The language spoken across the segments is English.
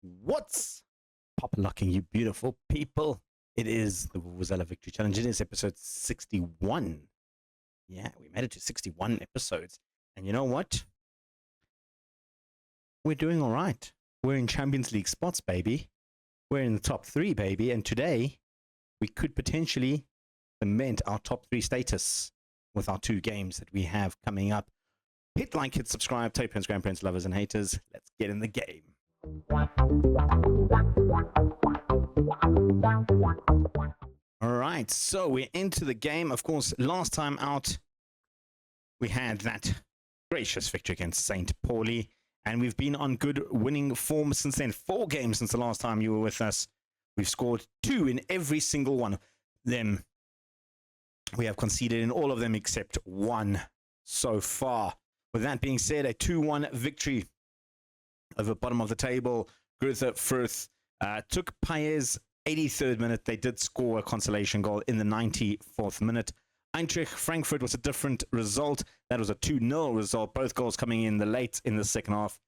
What's pop locking, you beautiful people? It is the Vuvuzela Victory Challenge. It is episode 61. Yeah, we made it to 61 episodes. And you know what? We're doing all right. We're in Champions League spots, baby. We're in the top three, baby. And today, we could potentially cement our top three status with our two games that we have coming up. Hit like, hit subscribe, Toy Parents, Grandparents, Lovers, and Haters. Let's get in the game. All right, so we're into the game. Of course, last time out, we had that gracious victory against St. Pauli, and we've been on good winning form since then. 4 games since the last time you were with us. We've scored 2 in every single one of them. We have conceded in all of them except 1 so far. With that being said, a 2-1 victory over bottom of the table. Gruther Firth took Paez 83rd minute. They did score a consolation goal in the 94th minute. Eintracht Frankfurt was a different result. That was a 2-0 result. Both goals coming in the late in the second half.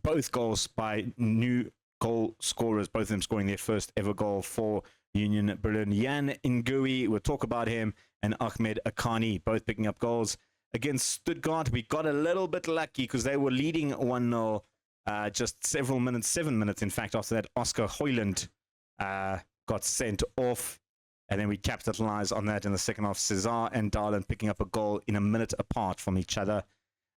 Both goals by new goal scorers, both of them scoring their first ever goal for Union Berlin. Jan Ngui, we'll talk about him, and Ahmed Akani, both picking up goals. Against Stuttgart, we got a little bit lucky because they were leading 1-0 just several minutes, 7 minutes, in fact, after that. Oscar Hoyland got sent off, and then we capitalized on that in the second half. Cesar and Darlin picking up a goal in a minute apart from each other.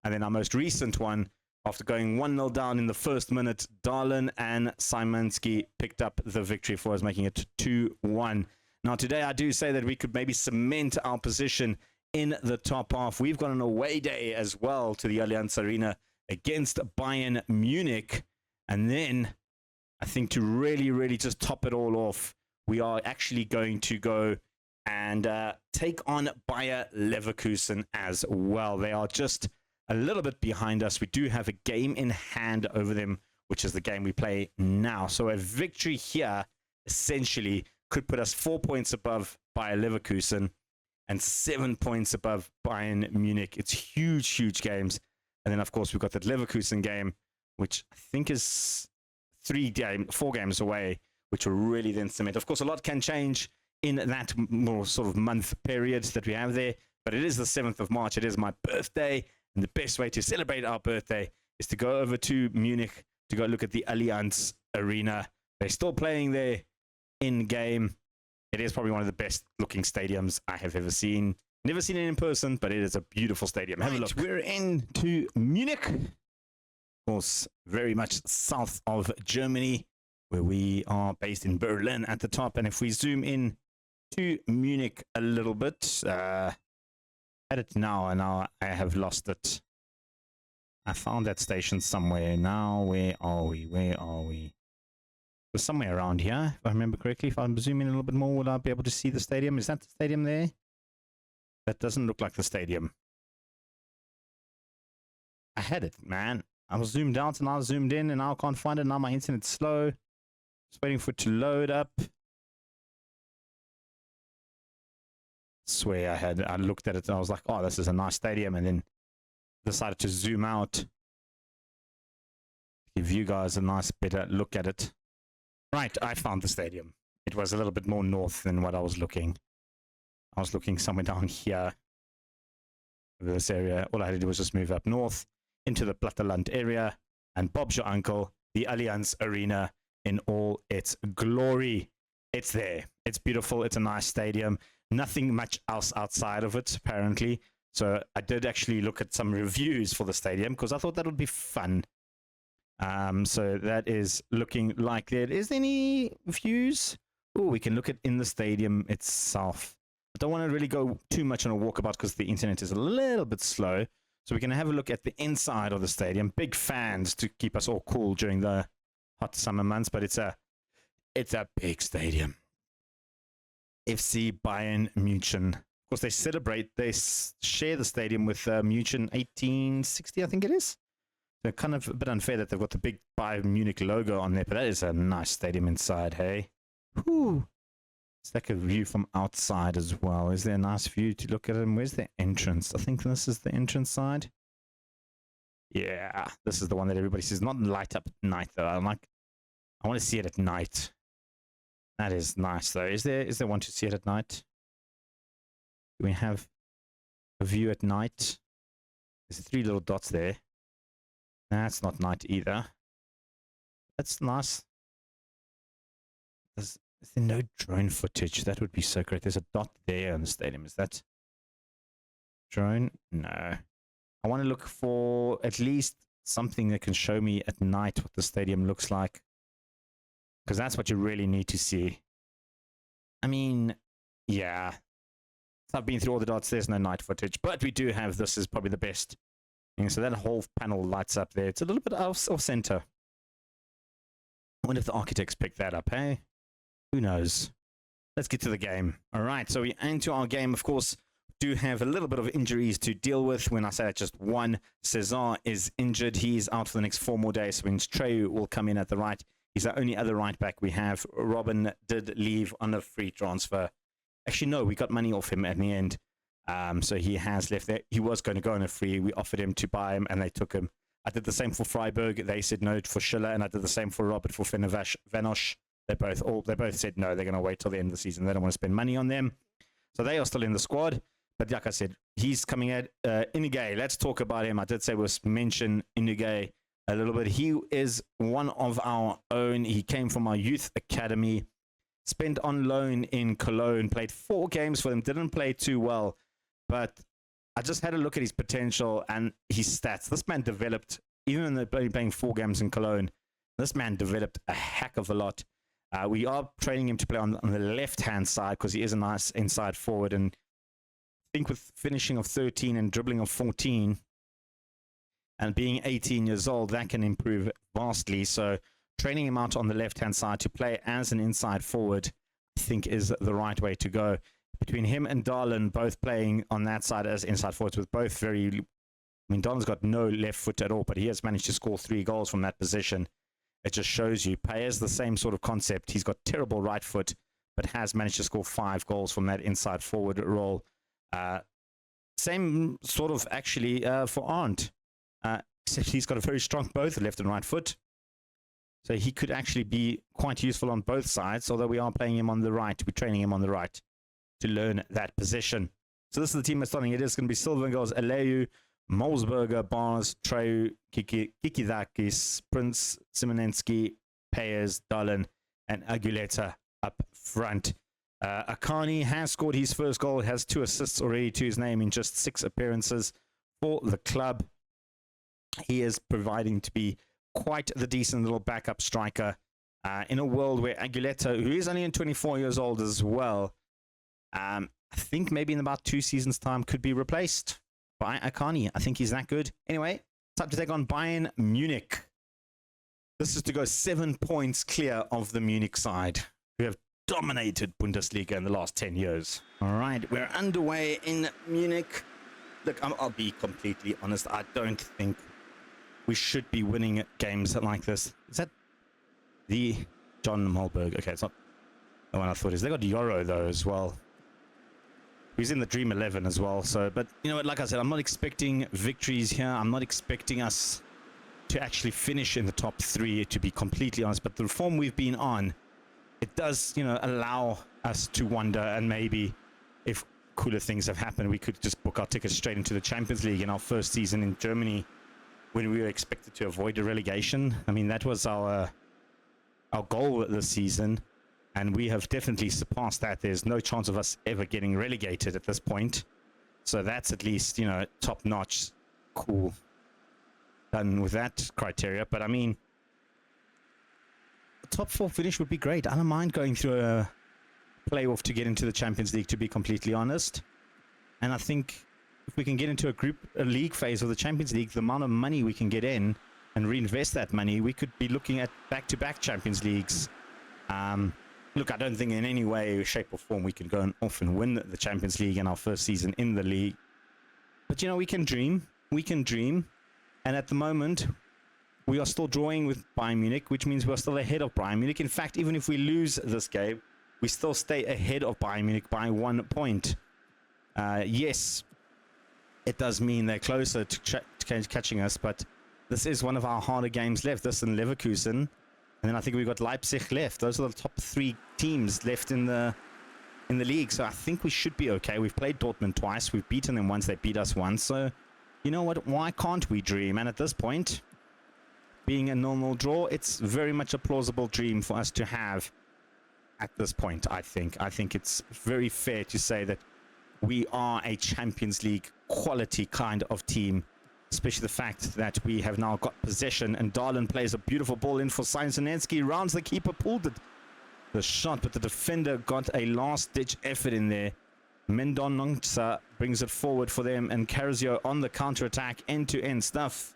And then our most recent one, after going 1-0 down in the first minute, Darlin and Szymanski picked up the victory for us, making it 2-1. Now, today I do say that we could maybe cement our position in the top half. We've got an away day as well to the Allianz Arena against Bayern Munich. And then I think to really just top it all off, we are actually going to go and take on Bayer Leverkusen as well. They are just a little bit behind us. We do have a game in hand over them, which is the game we play now. So a victory here essentially could put us 4 points above Bayer Leverkusen and 7 points above Bayern Munich. It's huge games. And then, of course, we've got that Leverkusen game, which I think is 4 games away, which will really then cement. Of course, a lot can change in that more sort of month period that we have there. But it is the 7th of March. It is my birthday. And the best way to celebrate our birthday is to go over to Munich to go look at the Allianz Arena. They're still playing there in-game. It is probably one of the best looking stadiums I have ever seen. Never seen it in person, but it is a beautiful stadium. Have a look. We're into Munich. Of course, very much south of Germany, where we are based in Berlin at the top. And if we zoom in to Munich a little bit, at it now, and now I have lost it. I found that station somewhere. Now, where are we? It was somewhere around here, if I remember correctly. If I'm zooming in a little bit more, will I be able to see the stadium? Is that the stadium there? That doesn't look like the stadium. I had it, man. I was zoomed out and I was zoomed in and now I can't find it. Now my internet's slow. Just waiting for it to load up. Swear I looked at it and I was like, oh, this is a nice stadium, and then decided to zoom out. Give you guys a nice, better look at it. Right, I found the stadium. It was a little bit more north than what I was looking. I was looking somewhere down here. Over this area. All I had to do was just move up north into the Platteland area, and Bob's your uncle, the Allianz Arena in all its glory. It's there. It's beautiful. It's a nice stadium. Nothing much else outside of it, apparently. So I did actually look at some reviews for the stadium because I thought that would be fun. So that is looking like there. Is there any views? Oh, we can look at in the stadium itself. I don't want to really go too much on a walkabout because the internet is a little bit slow. So we can have a look at the inside of the stadium. Big fans to keep us all cool during the hot summer months, but it's a big stadium. FC Bayern München. Of course, they share the stadium with München 1860, I think it is. So kind of a bit unfair that they've got the big Bayern Munich logo on there, but that is a nice stadium inside, hey? Whew. It's like a view from outside as well. Is there a nice view to look at them? Where's the entrance? I think this is the entrance side. Yeah, this is the one that everybody says not light up at night though. I want to see it at night. That is nice, though. Is there one to see it at night? Do we have a view at night? There's 3 little dots there. That's not night either. That's nice. Is there no drone footage? That would be so great. There's a dot there on the stadium. Is that drone? No. I want to look for at least something that can show me at night what the stadium looks like. Because that's what you really need to see. I mean, yeah. I've been through all the dots. There's no night footage. But we do have, this is probably the best. And so that whole panel lights up there. It's a little bit off center. I wonder if the architects picked that up, hey? Who knows? Let's get to the game. All right, so we into our game. Of course, do have a little bit of injuries to deal with. When I say that, just one. Cesar is injured. He's out for the next 4 more days. So means Trey will come in at the right. He's the only other right back we have. Robin did leave on a free transfer. Actually, no, we got money off him at the end. So he has left there. He was going to go on a free. We offered him to buy him, and they took him. I did the same for Freiburg. They said no for Schiller, and I did the same for Robert for Vanosh. They both said no. They're going to wait till the end of the season. They don't want to spend money on them. So they are still in the squad. But like I said, he's coming at Inugay. Let's talk about him. I did say we'll mention Inugay a little bit. He is one of our own. He came from our youth academy, spent on loan in Cologne, played 4 games for them, didn't play too well, but I just had a look at his potential and his stats. This man developed, even in the playing 4 games in Cologne, this man developed a heck of a lot. We are training him to play on the left-hand side because he is a nice inside forward, and I think with finishing of 13 and dribbling of 14, and being 18 years old, that can improve vastly. So training him out on the left-hand side to play as an inside forward, I think is the right way to go. Between him and Darlin, both playing on that side as inside forwards, with both very... I mean, Darlin's got no left foot at all, but he has managed to score 3 goals from that position. It just shows you. Payer's the same sort of concept. He's got terrible right foot, but has managed to score 5 goals from that inside forward role. Same sort of, actually, for Arndt. Except he's got a very strong both left and right foot. So he could actually be quite useful on both sides, although we are playing him on the right. We're training him on the right to learn that position. So this is the team that's starting. It is going to be Silva in goals, Aleyu, Molsberger, Bars, Treu, Kikidakis, Prince, Simonensky, Payers, Darlin, and Aguileta up front. Akani has scored his first goal, has 2 assists already to his name in just 6 appearances for the club. He is proving to be quite the decent little backup striker in a world where Aguileta, who is only 24 years old as well, I think maybe in about 2 seasons' time could be replaced by Akani. I think he's that good. Anyway, time to take on Bayern Munich. This is to go 7 points clear of the Munich side, who have dominated Bundesliga in the last 10 years. All right, we're underway in Munich. Look, I'll be completely honest. I don't think we should be winning games like this. Is that the John Molberg? Okay, it's not the one I thought it is. They got Yoro, though, as well. He's in the Dream 11 as well. So, but, you know what, like I said, I'm not expecting victories here. I'm not expecting us to actually finish in the top 3, to be completely honest. But the form we've been on, it does, you know, allow us to wonder, and maybe if cooler things have happened, we could just book our tickets straight into the Champions League in our first season in Germany, when we were expected to avoid a relegation. I mean, that was our goal this season, and we have definitely surpassed that. There's no chance of us ever getting relegated at this point. So that's at least, you know, top-notch. Cool. Done with that criteria. But, I mean, a top 4 finish would be great. I don't mind going through a playoff to get into the Champions League, to be completely honest. And I think if we can get into a league phase of the Champions League, the amount of money we can get in and reinvest that money, we could be looking at back-to-back Champions Leagues. Look, I don't think in any way, shape or form we can go off and win the Champions League in our first season in the league. But, you know, we can dream. We can dream. And at the moment, we are still drawing with Bayern Munich, which means we're still ahead of Bayern Munich. In fact, even if we lose this game, we still stay ahead of Bayern Munich by 1 point. Yes, it does mean they're closer to catching us, but this is one of our harder games left. This and Leverkusen, And then I think we've got Leipzig left. Those are the top 3 teams left in the league. So I think we should be okay. We've played Dortmund twice. We've beaten them once. They beat us once. So, you know what? Why can't we dream? And at this point, being a 0-0 draw, it's very much a plausible dream for us to have at this point, I think. I think it's very fair to say that we are a Champions League quality kind of team, especially the fact that we have now got possession, and Darlin plays a beautiful ball in for Sainz-Zinenski, rounds the keeper, pulled the shot, but the defender got a last-ditch effort in there. Mendonça brings it forward for them, and Carazio on the counter-attack, end-to-end stuff.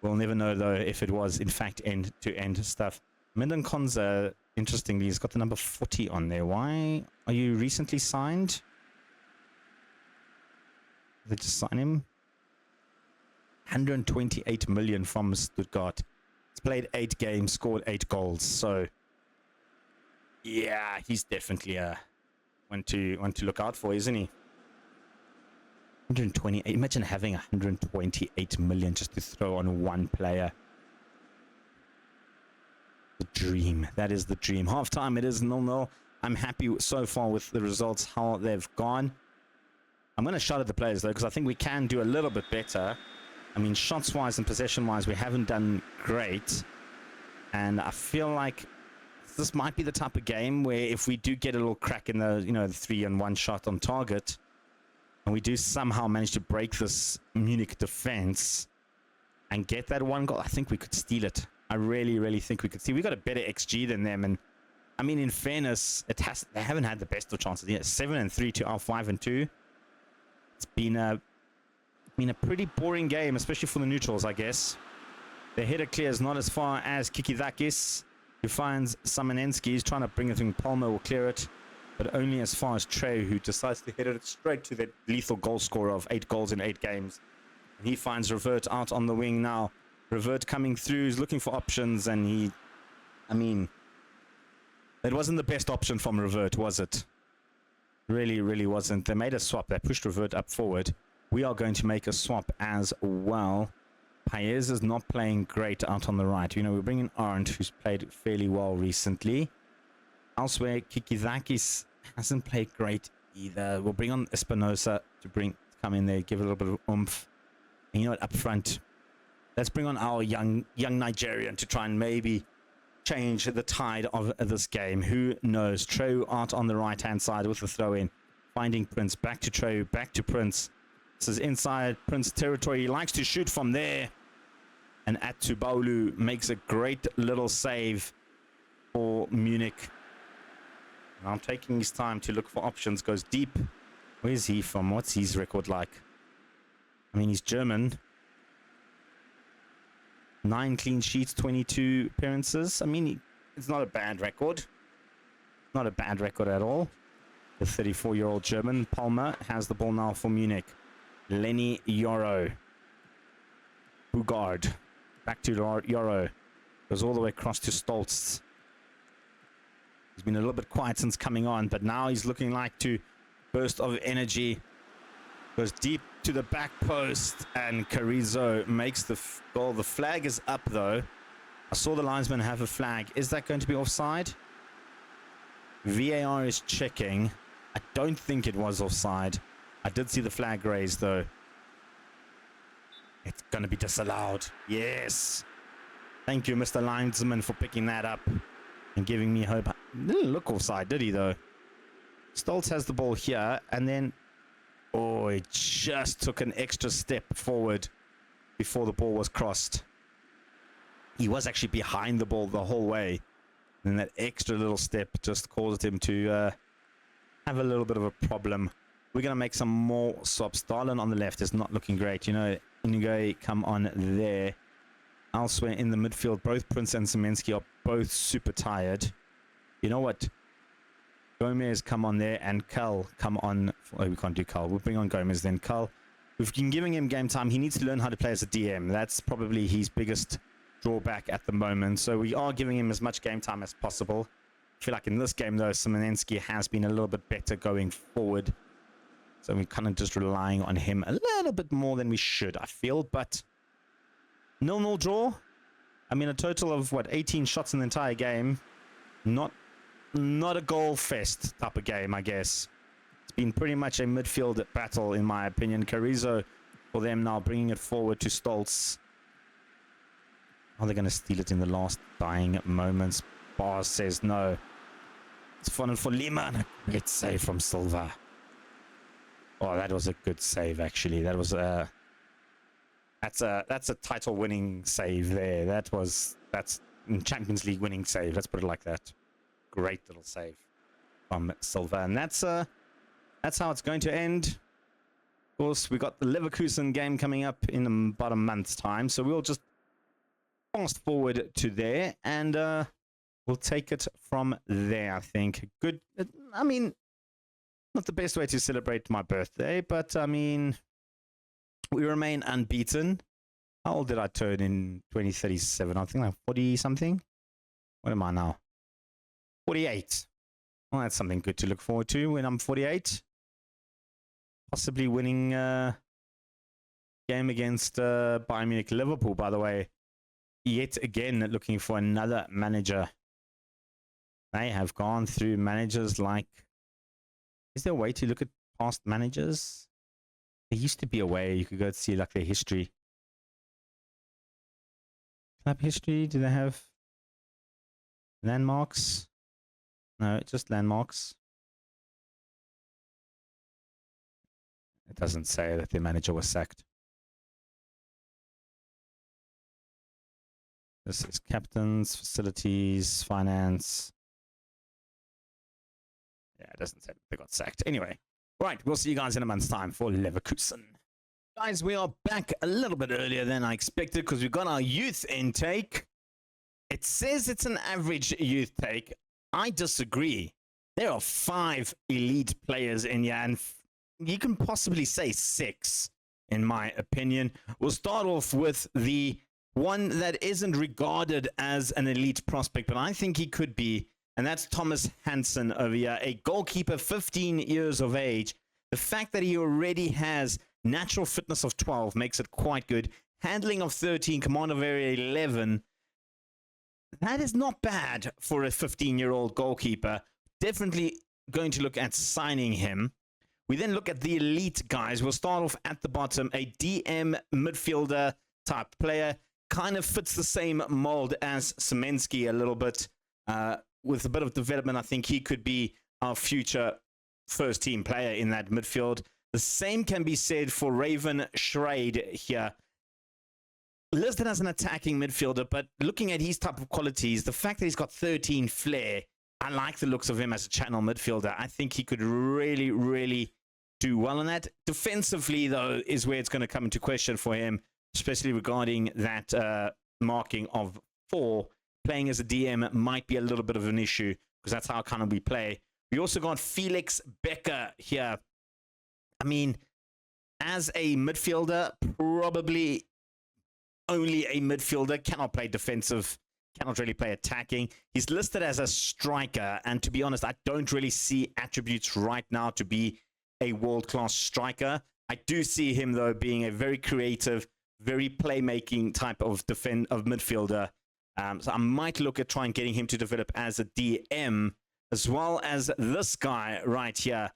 We'll never know, though, if it was, in fact, end-to-end stuff. Mendonça, interestingly, has got the number 40 on there. Why? Are you recently signed? Did they just sign him? 128 million from Stuttgart. He's played 8 games, scored 8 goals. So, yeah, he's definitely one to look out for, isn't he? 128. Imagine having 128 million just to throw on one player. The dream. That is the dream. Half time, it is 0-0. I'm happy so far with the results, how they've gone. I'm going to shout at the players, though, because I think we can do a little bit better. I mean, shots-wise and possession-wise, we haven't done great. And I feel like this might be the type of game where if we do get a little crack in the, the 3-on-1 shot on target, and we do somehow manage to break this Munich defense and get that one goal, I think we could steal it. I really, really think we could steal. We got a better XG than them. And I mean, in fairness, they haven't had the best of chances. Yeah, 7-3 to our 5-2. It's been a pretty boring game, especially for the neutrals, I guess. The header clears not as far as Kikidakis, who finds Samanensky. He's trying to bring it in. Palmer will clear it, but only as far as Trey, who decides to hit it straight to the lethal goal scorer of 8 goals in 8 games. And he finds Revert out on the wing now. Revert coming through, he's looking for options, and it wasn't the best option from Revert, was it? Really, really wasn't. They made a swap. They pushed Revert up forward. We are going to make a swap as well. Paez is not playing great out on the right. We're bringing Arndt, who's played fairly well recently. Elsewhere, Kikidakis hasn't played great either. We'll bring on Espinosa to come in there, give it a little bit of oomph. And you know what, up front, let's bring on our young Nigerian to try and maybe change the tide of this game. Who knows? Treu out on the right-hand side with the throw-in. Finding Prince. Back to Treu. Back to Prince. This is inside Prince territory. He likes to shoot from there. And Atubaulu makes a great little save for Munich. Now taking his time to look for options. Goes deep. Where's he from? What's his record like? I mean, he's German. 9 clean sheets, 22 appearances. I mean, it's not a bad record. Not a bad record at all. The 34-year-old German. Palmer has the ball now for Munich. Lenny Yoro. Bugard. Back to Yoro. Goes all the way across to Stolz. He's been a little bit quiet since coming on, but now he's looking like to burst of energy. Goes deep to the back post, and Carrizo makes the goal. The flag is up, though. I saw the linesman have a flag. Is that going to be offside? VAR is checking. I don't think it was offside. I did see the flag raised, though. It's going to be disallowed. Yes. Thank you, Mr. Linesman, for picking that up and giving me hope. Didn't look offside, did he, though? Stolz has the ball here, and then... Oh, he just took an extra step forward before the ball was crossed. He was actually behind the ball the whole way. And that extra little step just caused him to have a little bit of a problem. We're going to make some more swaps. Darlin on the left is not looking great. Inigo come on there. Elsewhere in the midfield, both Prince and Semensky are both super tired. You know what? Gomez come on there, and Cull come on. Oh, we can't do Cull. We'll bring on Gomez then. Cull, we've been giving him game time. He needs to learn how to play as a DM. That's probably his biggest drawback at the moment. So we are giving him as much game time as possible. I feel like in this game, though, Simonensky has been a little bit better going forward. So we're kind of just relying on him a little bit more than we should, I feel. But 0-0 draw. I mean, a total of, what, 18 shots in the entire game. Not a goal fest type of game, I guess. It's been pretty much a midfield battle, in my opinion. Carrizo for them now, bringing it forward to Stolz. Are they going to steal it in the last dying moments? Bars says no. It's fun for Lima, and a great save from Silva. Oh, that was a good save, actually. That was a... That's a title-winning save there. That's Champions League winning save. Let's put it like that. Great little save from Silva, and that's how it's going to end. Of course, we got the Leverkusen game coming up in about a month's time, so we'll just fast forward to there, and we'll take it from there. I think good. I mean, not the best way to celebrate my birthday, but I mean, we remain unbeaten. How old did I turn in 2037? I think like 40 something. What am I now? 48. Well, that's something good to look forward to when I'm 48. Possibly winning game against Bayern Munich. Liverpool, by the way, yet again looking for another manager. They have gone through managers like... Is there a way to look at past managers? There used to be a way you could go see like their history. Club history, do they have landmarks? No, just landmarks. It doesn't say that their manager was sacked. This is captains, facilities, finance. Yeah, it doesn't say they got sacked. Anyway, right, we'll see you guys in a month's time for Leverkusen. Guys, we are back a little bit earlier than I expected because we've got our youth intake. It says it's an average youth take. I disagree. There are 5 elite players in here, and you can possibly say 6, in my opinion. We'll start off with the one that isn't regarded as an elite prospect, but I think he could be, and that's Thomas Hansen over here, a goalkeeper, 15 years of age. The fact that he already has natural fitness of 12 makes it quite good. Handling of 13, command of area 11. That is not bad for a 15-year-old goalkeeper. Definitely going to look at signing him. We then look at the elite guys. We'll start off at the bottom. A DM midfielder type player. Kind of fits the same mold as Semensky a little bit. With a bit of development, I think he could be our future first-team player in that midfield. The same can be said for Raven Schrade here. Listed as an attacking midfielder, but looking at his type of qualities, the fact that he's got 13 flair, I like the looks of him as a channel midfielder. I think he could really, really do well on that. Defensively, though, is where it's going to come into question for him, especially regarding that marking of 4. Playing as a DM might be a little bit of an issue because that's how kind of we play. We also got Felix Becker here. I mean, as a midfielder, probably only a midfielder, cannot play defensive, cannot really play attacking. He's listed as a striker, and to be honest, I don't really see attributes right now to be a world-class striker. I do see him, though, being a very creative, very playmaking type of midfielder. So I might look at trying getting him to develop as a DM, as well as this guy right here.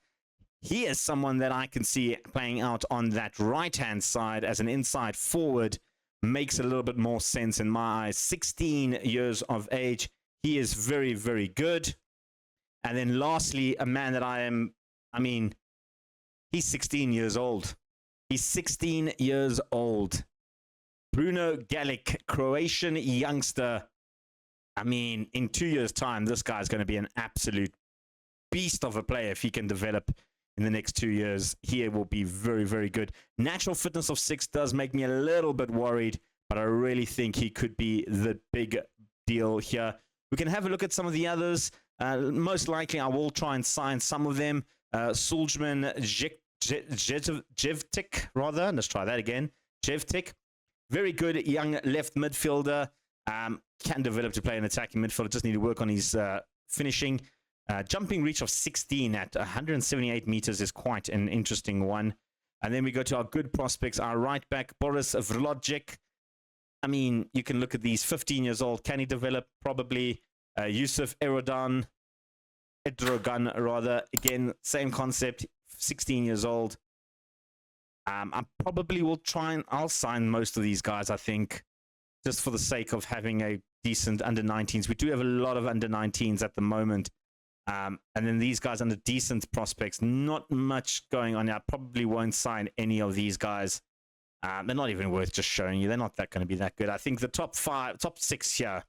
He is someone that I can see playing out on that right-hand side as an inside forward. Makes a little bit more sense in my eyes. 16 years of age. He is very, very good. And then lastly, a man that I mean, he's 16 years old. He's 16 years old. Bruno Galic, Croatian youngster. I mean, in 2 years' time, this guy's going to be an absolute beast of a player if he can develop in the next 2 years. He will be very, very good. Natural fitness of 6 does make me a little bit worried, but I really think he could be the big deal here. We can have a look at some of the others. Most likely, I will try and sign some of them. Suljman Jevtic, rather. Let's try that again. Jevtic. Very good young left midfielder. Can develop to play an attacking midfielder. Just need to work on his finishing. Jumping reach of 16 at 178 meters is quite an interesting one. And then we go to our good prospects. Our right back, Boris Vlodjic. I mean, you can look at these 15 years old. Can he develop? Probably. Yusuf Erdogan, rather. Again, same concept. 16 years old. I probably will I'll sign most of these guys, I think, just for the sake of having a decent under 19s. We do have a lot of under 19s at the moment. And then these guys under decent prospects, not much going on. I probably won't sign any of these guys. They're not even worth just showing you. They're not going to be that good. I think the top 6 here,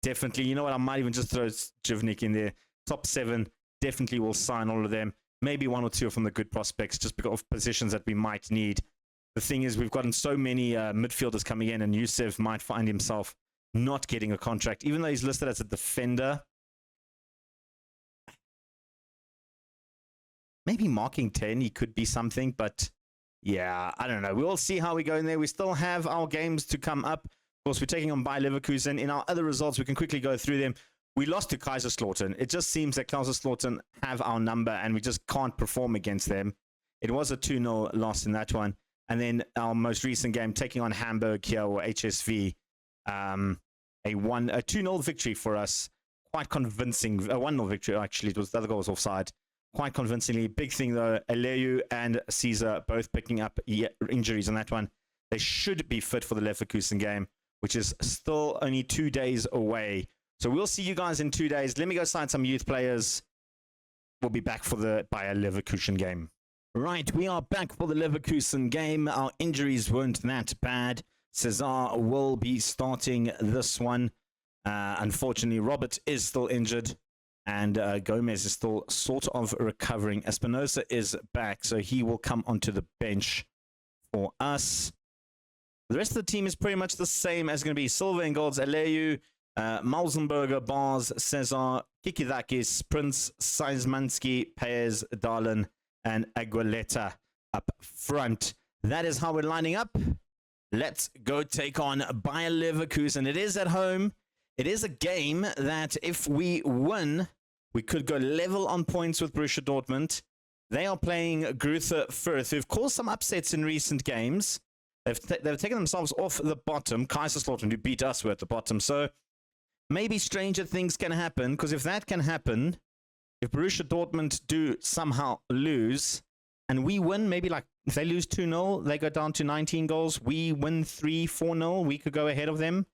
definitely. You know what? I might even just throw Jivnik in there. Top 7, definitely will sign all of them. Maybe 1 or 2 from the good prospects, just because of positions that we might need. The thing is, we've gotten so many midfielders coming in, and Yusuf might find himself not getting a contract, even though he's listed as a defender. Maybe marking 10, he could be something, but yeah, I don't know. We'll see how we go in there. We still have our games to come up. Of course, we're taking on Bayer Leverkusen. In our other results, we can quickly go through them. We lost to Kaiserslautern. It just seems that Kaiserslautern have our number, and we just can't perform against them. It was a 2-0 loss in that one. And then our most recent game, taking on Hamburg here, or HSV, a 2-0 victory for us. Quite convincing. A 1-0 victory, actually. It was, the other goal was offside. Quite convincingly. Big thing, though, Aleyu and Caesar both picking up injuries on that one. They should be fit for the Leverkusen game, which is still only 2 days away. So we'll see you guys in 2 days. Let me go sign some youth players. We'll be back for the Bayer Leverkusen game. Right, we are back for the Leverkusen game. Our injuries weren't that bad. Cesar will be starting this one. Unfortunately, Robert is still injured. And Gomez is still sort of recovering. Espinosa is back, so he will come onto the bench for us. The rest of the team is pretty much the same as going to be Silva in goals, Aleyu, Malzenberger, Bars, Cesar, Kikidakis, Prince, Seismansky, Paez, Darlin, and Aguileta up front. That is how we're lining up. Let's go take on Bayer Leverkusen. It is at home. It is a game that if we win, we could go level on points with Borussia Dortmund. They are playing Greuther Fürth, who've caused some upsets in recent games. They've taken themselves off the bottom. Kaiserslautern, who beat us, were at the bottom. So maybe stranger things can happen, because if that can happen, if Borussia Dortmund do somehow lose, and we win, maybe like if they lose 2-0, they go down to 19 goals, we win 3-4-0, we could go ahead of them.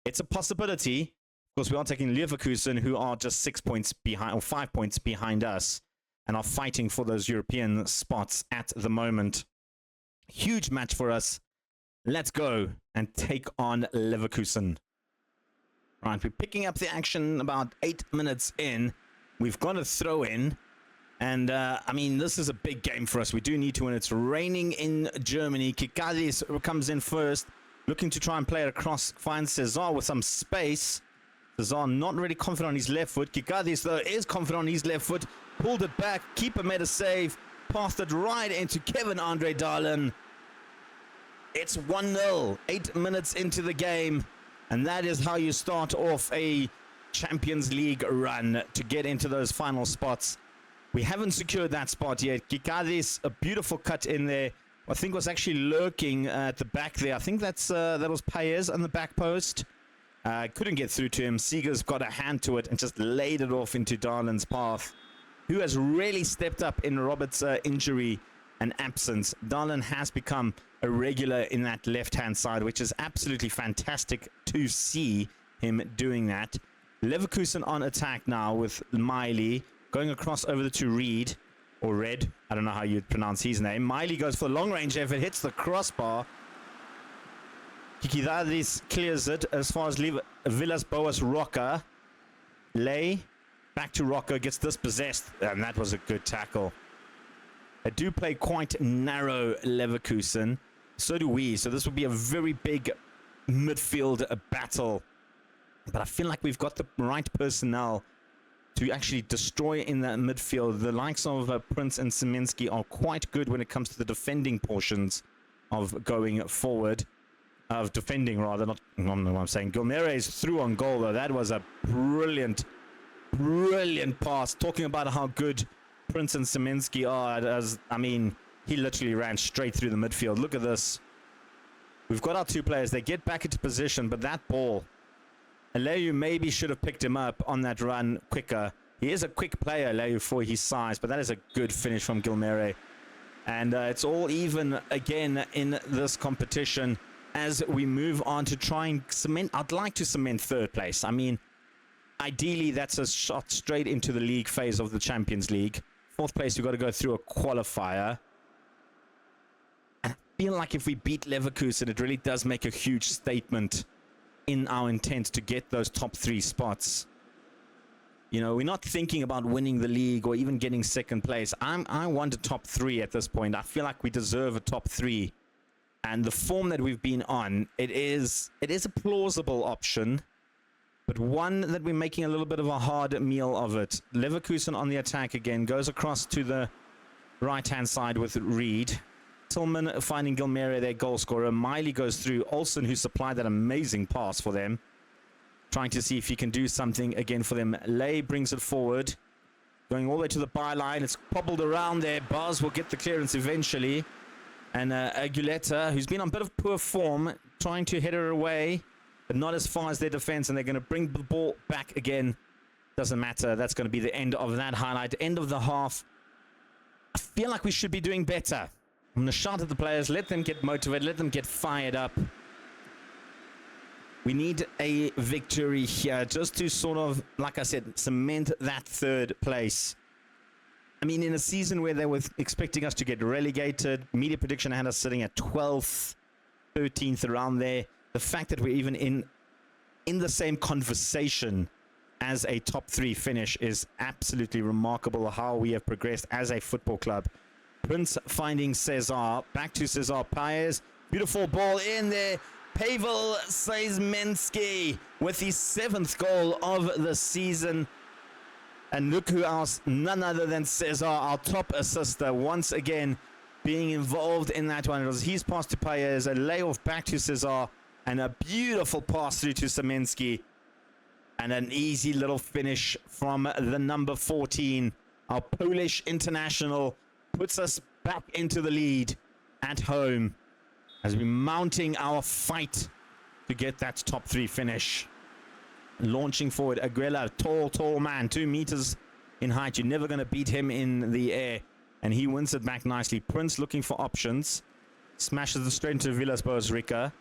It's a possibility. Of course, we are taking Leverkusen, who are just 6 points behind, or 5 points behind us, and are fighting for those European spots at the moment. Huge match for us. Let's go and take on Leverkusen. Right, we're picking up the action about 8 minutes in. We've got a throw in. And, I mean, this is a big game for us. We do need to win. It's raining in Germany. Kikadis comes in first, looking to try and play it across. Finds Cesar with some space. Cesar not really confident on his left foot. Kikadis, though, is confident on his left foot. Pulled it back. Keeper made a save. Passed it right into Kevin Andre Darlin. It's 1-0. 8 minutes into the game. And that is how you start off a Champions League run to get into those final spots. We haven't secured that spot yet. Kikadis, a beautiful cut in there. I think was actually lurking at the back there. I think that was Paez on the back post. Couldn't get through to him. Seeger's got a hand to it and just laid it off into Darlin's path, who has really stepped up in Robert's injury and absence. Darlin has become a regular in that left-hand side, which is absolutely fantastic to see him doing that. Leverkusen on attack now with Miley going across over to Reed, or Red. I don't know how you'd pronounce his name. Miley goes for the long-range effort, hits the crossbar. Kikidadis clears it as far as Villas-Boas Roca. Lay back to Roca, gets dispossessed, and that was a good tackle. They do play quite narrow, Leverkusen. So do we. So this will be a very big midfield battle. But I feel like we've got the right personnel to actually destroy in that midfield. The likes of Prince and Seminski are quite good when it comes to the defending portions of going forward. Of defending, rather. Not, I don't know what I'm saying. Gilmere is through on goal, though. That was a brilliant, brilliant pass. Talking about how good Prince and Seminski are. I mean, he literally ran straight through the midfield. Look at this. We've got our two players. They get back into position, but that ball, Aleyu maybe should have picked him up on that run quicker. He is a quick player, Aleyu, for his size, but that is a good finish from Gilmere. And it's all even again in this competition as we move on to try and cement. I'd like to cement third place. I mean, ideally, that's a shot straight into the league phase of the Champions League. Fourth place, we've got to go through a qualifier. I feel like if we beat Leverkusen, it really does make a huge statement in our intent to get those top 3 spots. You know, we're not thinking about winning the league or even getting second place. I want a top 3 at this point. I feel like we deserve a top 3. And the form that we've been on, it is a plausible option, but one that we're making a little bit of a hard meal of it. Leverkusen on the attack again, goes across to the right-hand side with Reed. Tillman finding Gilmere, their goal scorer. Miley goes through. Olsen, who supplied that amazing pass for them, trying to see if he can do something again for them. Lay brings it forward, going all the way to the byline. It's pobbled around there. Bars will get the clearance eventually. And Aguileta, who's been on a bit of poor form, trying to head her away, but not as far as their defense, and they're going to bring the ball back again. Doesn't matter. That's going to be the end of that highlight. End of the half. I feel like we should be doing better. I'm going to shout at the players, let them get motivated, let them get fired up. We need a victory here just to sort of, like I said, cement that third place. I mean, in a season where they were expecting us to get relegated, media prediction had us sitting at 12th, 13th, around there. The fact that we're even in the same conversation as a top 3 finish is absolutely remarkable, how we have progressed as a football club. Prince finding Cesar, back to Cesar Paez. Beautiful ball in there. Pavel Seizmensky with his 7th goal of the season. And look who else, none other than Cesar, our top assister, once again being involved in that one. It was his pass to Paez, a layoff back to Cesar, and a beautiful pass through to Semensky. And an easy little finish from the number 14. Our Polish international puts us back into the lead at home as we're mounting our fight to get that top 3 finish. Launching forward, Aguila, tall man, 2 meters in height. You're never going to beat him in the air. And he wins it back nicely. Prince looking for options. Smashes it straight into Villas-Boas Rika.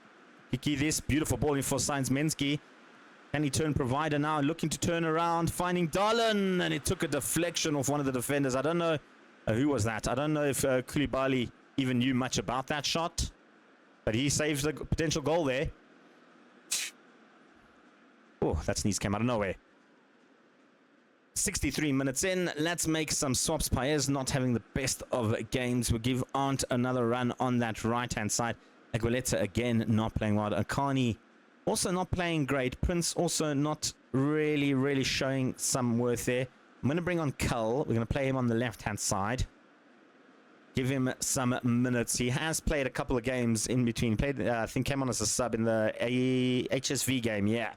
Kiki, this beautiful ball in for Seizmensky. Can he turn provider now? Looking to turn around, finding Dahlin. And it took a deflection off one of the defenders. I don't know who was that. I don't know if Koulibaly even knew much about that shot. But he saves the potential goal there. Oh, that sneeze came out of nowhere. 63 minutes in. Let's make some swaps. Paez not having the best of games. We'll give Arndt another run on that right-hand side. Aguileta again not playing well. Akani also not playing great. Prince also not really showing some worth there. I'm going to bring on Cull. We're going to play him on the left-hand side. Give him some minutes. He has played a couple of games in between. Played, I think, came on as a sub in the HSV game. Yeah.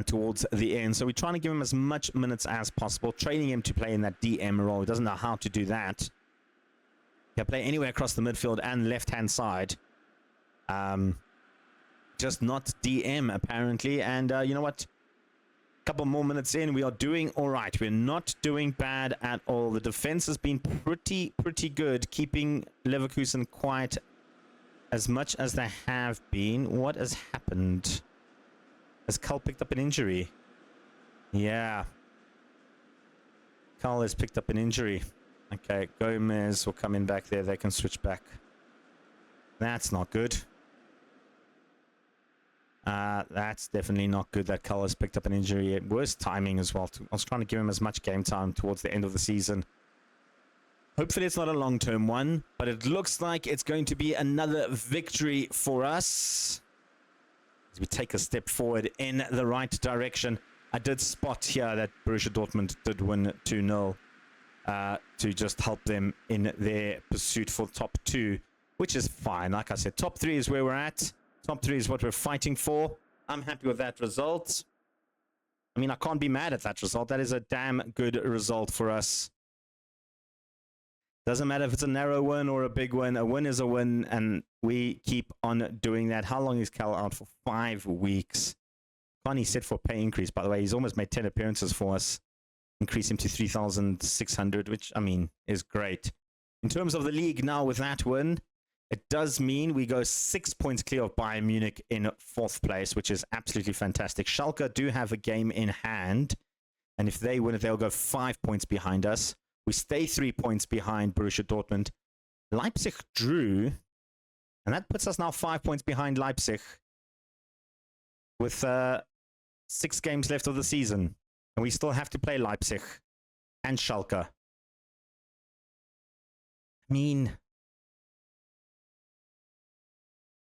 Towards the end. So we're trying to give him as much minutes as possible. Training him to play in that DM role. He doesn't know how to do that. He can play anywhere across the midfield and left-hand side. Just not DM, apparently. And you know what? Couple more minutes in, we are doing all right. We're not doing bad at all. The defense has been pretty good, keeping Leverkusen quiet as much as they have been. What has happened? Has Cull picked up an injury? Yeah. Cull has picked up an injury. Okay, Gomez will come in back there. They can switch back. That's not good. That's definitely not good that Cull has picked up an injury. Worse timing as well. I was trying to give him as much game time towards the end of the season. Hopefully it's not a long-term one, but it looks like it's going to be another victory for us as we take a step forward in the right direction. I did spot here that Borussia Dortmund did win 2-0 to just help them in their pursuit for top 2, which is fine. Like I said, top 3 is where we're at. Top 3 is what we're fighting for. I'm happy with that result. I mean, I can't be mad at that result. That is a damn good result for us. Doesn't matter if it's a narrow win or a big win. A win is a win, and we keep on doing that. How long is Cal out for? 5 weeks. Connie set for pay increase, by the way. He's almost made 10 appearances for us. Increase him to 3,600, which, I mean, is great. In terms of the league now with that win, it does mean we go 6 points clear of Bayern Munich in 4th place, which is absolutely fantastic. Schalke do have a game in hand, and if they win it, they'll go 5 points behind us. We stay 3 points behind Borussia Dortmund. Leipzig drew, and that puts us now 5 points behind Leipzig with 6 games left of the season. And we still have to play Leipzig and Schalke. I mean,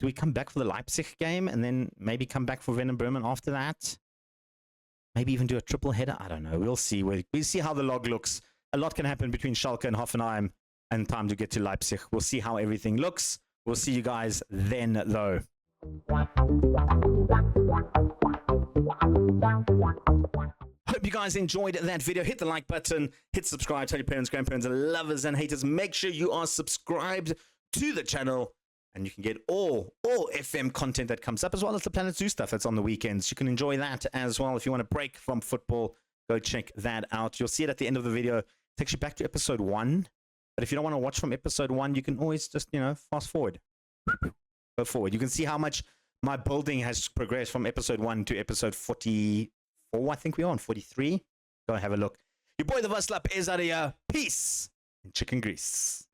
do we come back for the Leipzig game and then maybe come back for Werder Bremen after that? Maybe even do a triple header? I don't know. We'll see. We'll see how the log looks. A lot can happen between Schalke and Hoffenheim and time to get to Leipzig. We'll see how everything looks. We'll see you guys then, though. Hope you guys enjoyed that video. Hit the like button, hit subscribe, tell your parents, grandparents, lovers, and haters. Make sure you are subscribed to the channel, and you can get all FM content that comes up, as well as the Planet Zoo stuff that's on the weekends. You can enjoy that as well. If you want to break from football, go check that out. You'll see it at the end of the video. It takes you back to episode 1. But if you don't want to watch from episode 1, you can always just, fast forward. Go forward. You can see how much my building has progressed from episode 1 to episode 44. I think we're on 43. Go have a look. Your boy, the Vaslap, is out of here. Peace and chicken grease.